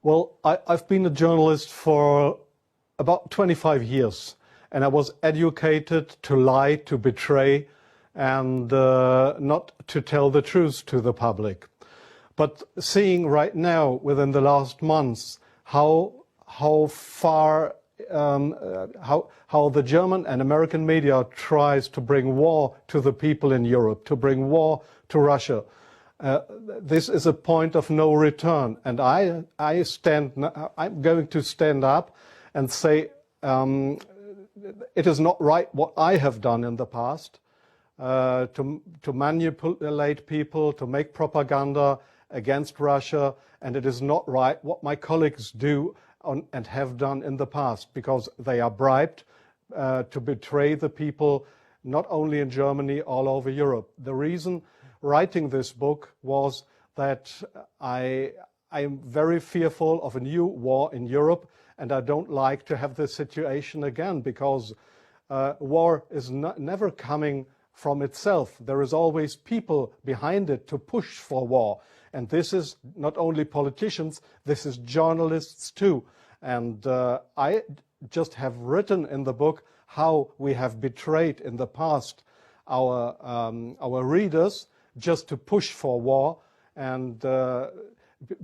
Well, I've been a journalist for about 25 years, and I was educated to lie, to betray, and not to tell the truth to the public. But seeing right now, within the last months, how far how the German and American media tries to bring war to the people in Europe, to bring war to Russia. This is a point of no return, and I'm going to stand up and say it is not right what I have done in the past, to manipulate people, to make propaganda against Russia, and it is not right what my colleagues do and have done in the past, because they are bribed to betray the people, not only in Germany, all over Europe. The reason writing this book was that I am very fearful of a new war in Europe, and I don't like to have this situation again, because war is never coming from itself. There is always people behind it to push for war. And this is not only politicians, this is journalists too. And I just have written in the book how we have betrayed in the past our readers just to push for war, and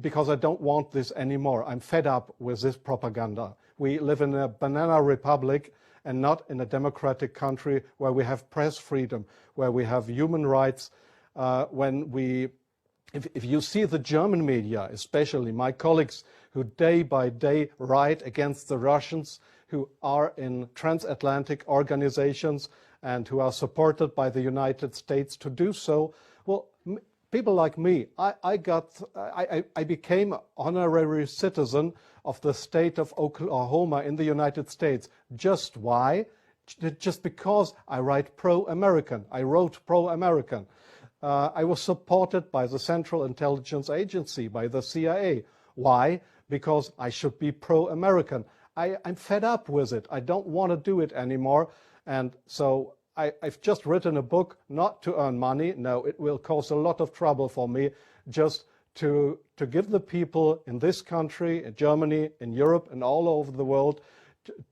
because I don't want this anymore. I'm fed up with this propaganda. We live in a banana republic and not in a democratic country where we have press freedom, where we have human rights. If you see the German media, especially my colleagues who day by day write against the Russians, who are in transatlantic organizations and who are supported by the United States to do so, well, people like me, I became an honorary citizen of the state of Oklahoma in the United States. Just why? Just because I write pro-American. I wrote pro-American. I was supported by the Central Intelligence Agency, by the CIA. Why? Because I should be pro-American. I'm fed up with it. I don't want to do it anymore. And so I've just written a book not to earn money. No, it will cause a lot of trouble for me, just to give the people in this country, in Germany, in Europe, and all over the world,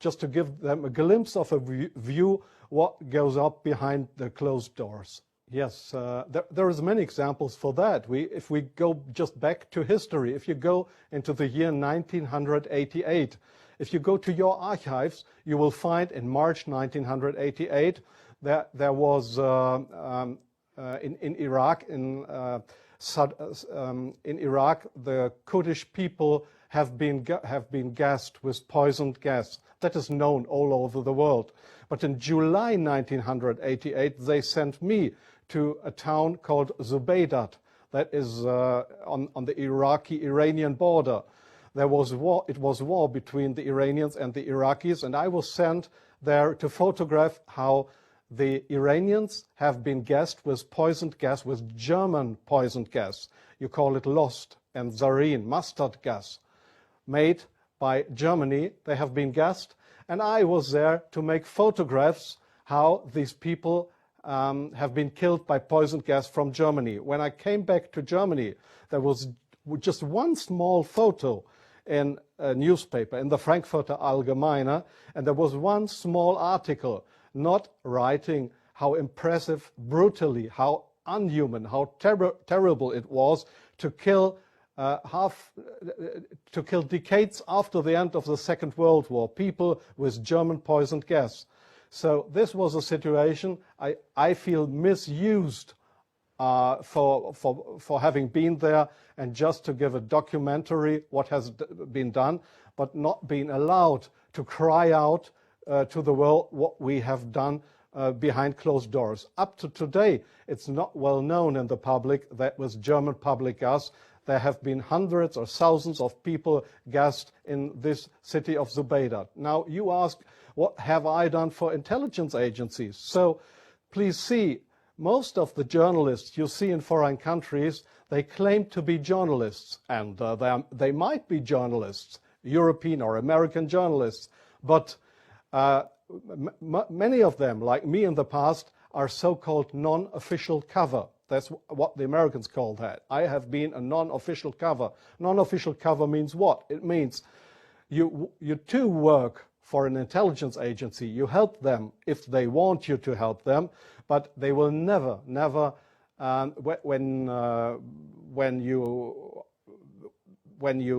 just to give them a glimpse of a view what goes up behind the closed doors. Yes, there is many examples for that. If we go just back to history, if you go into the year 1988, if you go to your archives, you will find in March 1988 that there was in Iraq, in Iraq, the Kurdish people have been gassed with poisoned gas. That is known all over the world. But in July 1988, they sent me to a town called Zubaydat, that is on the Iraqi-Iranian border. There was war. It was war between the Iranians and the Iraqis, and I was sent there to photograph how the Iranians have been gassed with poisoned gas, with German poisoned gas. You call it Lost and Zarine, mustard gas, made by Germany. They have been gassed, and I was there to make photographs how these people have been killed by poisoned gas from Germany. When I came back to Germany, there was just one small photo in a newspaper, in the Frankfurter Allgemeine, and there was one small article not writing how impressive, brutally, how unhuman, how terrible it was to kill decades after the end of the Second World War, people with German poisoned gas. So this was a situation I feel misused for having been there and just to give a documentary what has been done, but not being allowed to cry out to the world what we have done behind closed doors. Up to today, it's not well known in the public that with German public gas, there have been hundreds or thousands of people gassed in this city of Zubaydat. Now, you ask, what have I done for intelligence agencies? So please see, most of the journalists you see in foreign countries, they claim to be journalists, and they might be journalists, European or American journalists, but many of them, like me in the past, are so-called non-official cover. That's what the Americans call that. I have been a non-official cover. Non-official cover means what? It means you too work for an intelligence agency. You help them if they want you to help them, but they will never, when you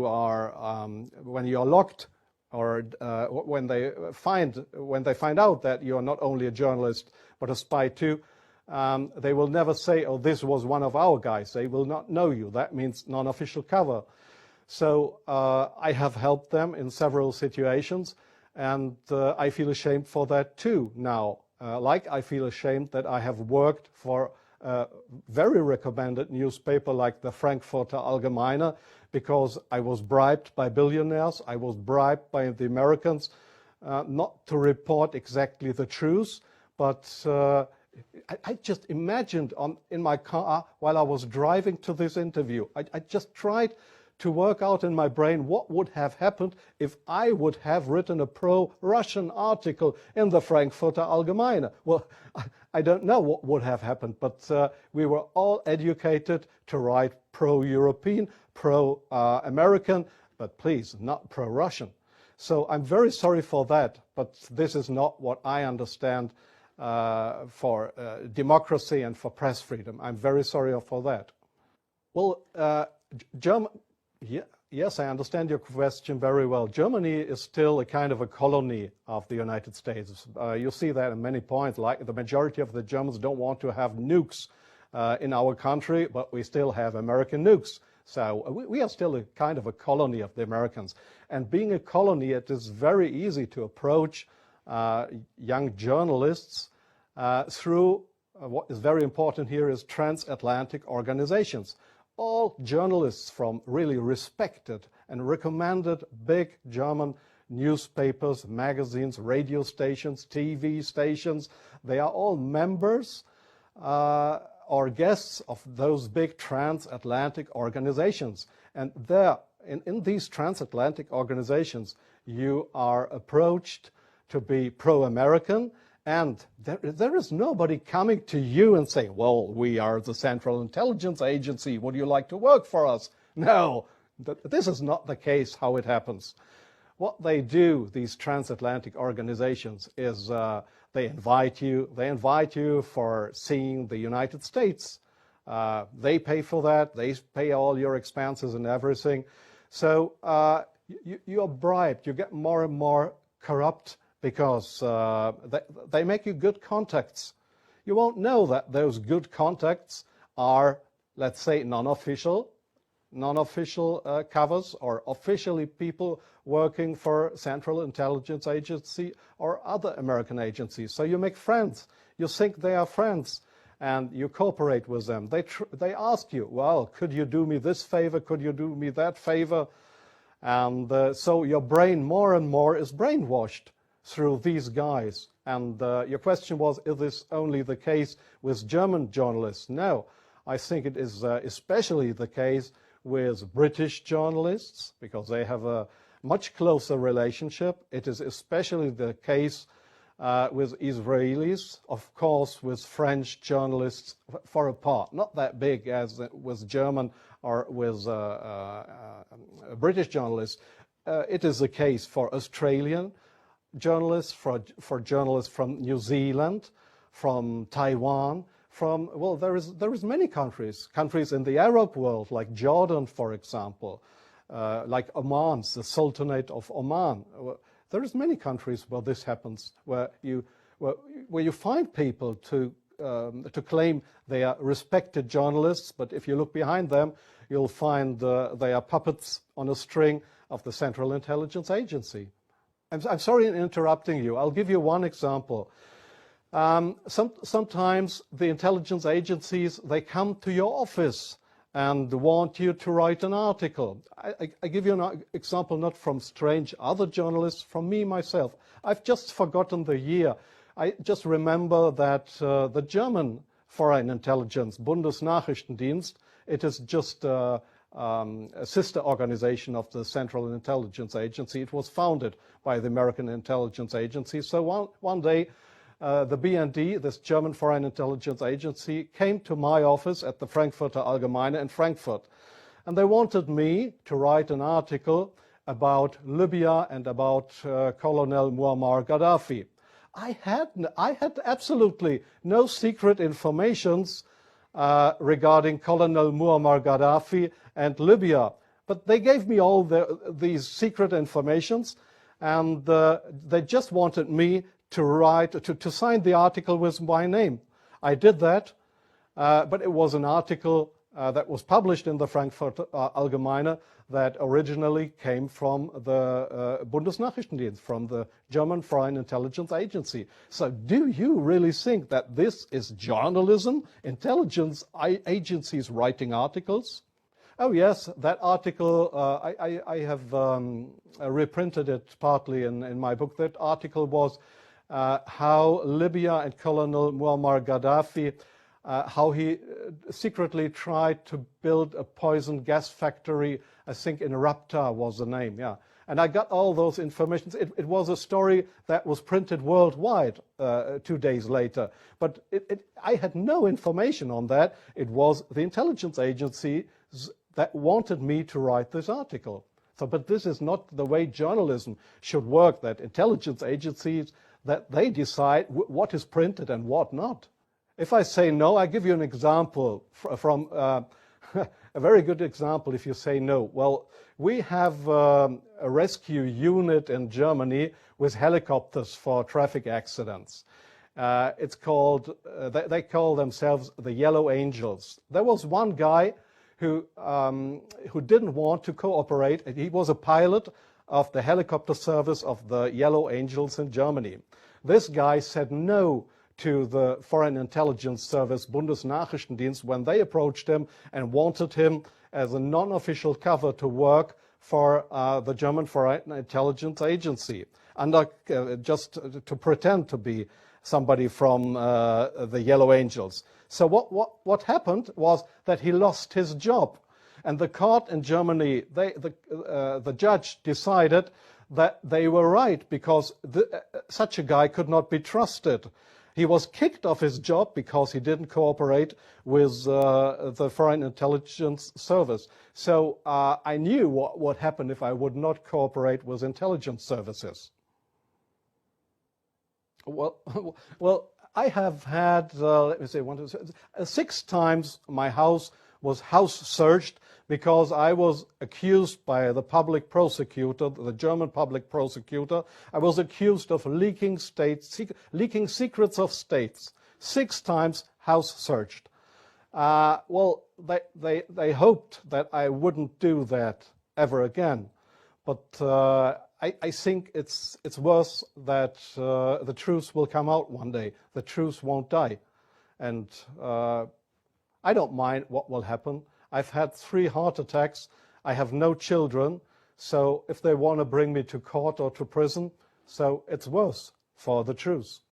are locked, or when they find out that you are not only a journalist but a spy too, they will never say, "Oh, this was one of our guys." They will not know you. That means non-official cover. So I have helped them in several situations, and I feel ashamed for that too now. Like I feel ashamed that I have worked for a very recommended newspaper like the Frankfurter Allgemeine, because I was bribed by billionaires, I was bribed by the Americans not to report exactly the truth, but I just imagined in my car while I was driving to this interview, I just tried to work out in my brain what would have happened if I would have written a pro-Russian article in the Frankfurter Allgemeine. Well, I don't know what would have happened, but we were all educated to write pro-European, pro-American, but please, not pro-Russian. So I'm very sorry for that, but this is not what I understand for democracy and for press freedom. I'm very sorry for that. Well, yes, I understand your question very well. Germany is still a kind of a colony of the United States. You see that in many points, like the majority of the Germans don't want to have nukes in our country, but we still have American nukes. So we are still a kind of a colony of the Americans. And being a colony, it is very easy to approach young journalists through what is very important here is transatlantic organizations. All journalists from really respected and recommended big German newspapers, magazines, radio stations, TV stations, they are all members or guests of those big transatlantic organizations. And there, in these transatlantic organizations, you are approached to be pro-American, and there is nobody coming to you and saying, well, we are the Central Intelligence Agency, would you like to work for us? No, this is not the case how it happens. What they do, these transatlantic organizations, is they invite you for seeing the United States. They pay for that, they pay all your expenses and everything. So you are bribed, you get more and more corrupt, because they make you good contacts. You won't know that those good contacts are, let's say, non-official covers, or officially people working for Central Intelligence Agency or other American agencies. So you make friends. You think they are friends, and you cooperate with them. They ask you, well, could you do me this favor? Could you do me that favor? And so your brain more and more is brainwashed through these guys. And your question was, is this only the case with German journalists? No, I think it is especially the case with British journalists, because they have a much closer relationship. It is especially the case with Israelis, of course, with French journalists for a part, not that big as with German or with British journalists. It is the case for Australian journalists, for journalists from New Zealand, from Taiwan, well, there is many countries in the Arab world, like Jordan, for example, like Oman, the Sultanate of Oman. There is many countries where this happens, where you find people to claim they are respected journalists, but if you look behind them, you'll find they are puppets on a string of the Central Intelligence Agency. I'm sorry in interrupting you. I'll give you one example. Sometimes the intelligence agencies, they come to your office and want you to write an article. I give you an example not from strange other journalists, from me myself. I've just forgotten the year. I just remember that the German Foreign Intelligence, Bundesnachrichtendienst, it is just a sister organization of the Central Intelligence Agency. It was founded by the American Intelligence Agency. So one day the BND, this German Foreign Intelligence Agency, came to my office at the Frankfurter Allgemeine in Frankfurt. And they wanted me to write an article about Libya and about Colonel Muammar Gaddafi. I had absolutely no secret informations regarding Colonel Muammar Gaddafi and Libya. But they gave me all these secret informations, and they just wanted me to write, to sign the article with my name. I did that, but it was an article that was published in the Frankfurter Allgemeine that originally came from the Bundesnachrichtendienst, from the German Foreign Intelligence Agency. So do you really think that this is journalism, intelligence agencies writing articles? Oh yes, that article, I have reprinted it partly in my book. That article was how Libya and Colonel Muammar Gaddafi, how he secretly tried to build a poison gas factory, I think in Rapta was the name, yeah. And I got all those informations. It was a story that was printed worldwide 2 days later. But I had no information on that. It was the intelligence agencies that wanted me to write this article. So, but this is not the way journalism should work, that intelligence agencies, that they decide what is printed and what not. If I say no, I give you an example from a very good example if you say no. Well, we have a rescue unit in Germany with helicopters for traffic accidents. It's called, they call themselves the Yellow Angels. There was one guy who didn't want to cooperate. He was a pilot of the helicopter service of the Yellow Angels in Germany. This guy said no to the Foreign Intelligence Service, Bundesnachrichtendienst, when they approached him and wanted him as a non-official cover to work for the German Foreign Intelligence Agency, under just to pretend to be somebody from the Yellow Angels. So what happened was that he lost his job, and the court in Germany, the judge decided that they were right, because such a guy could not be trusted. He was kicked off his job because he didn't cooperate with the Foreign Intelligence Service. So I knew what would happen if I would not cooperate with intelligence services. Well, I have had, let me say, 6 times my house was house searched because I was accused by the public prosecutor, the German public prosecutor. I was accused of leaking secrets of states. 6 times house searched. Well, they hoped that I wouldn't do that ever again. But I think it's worse that the truth will come out one day. The truth won't die. And I don't mind what will happen. I've had 3 heart attacks. I have no children. So if they want to bring me to court or to prison, so it's worse for the truth.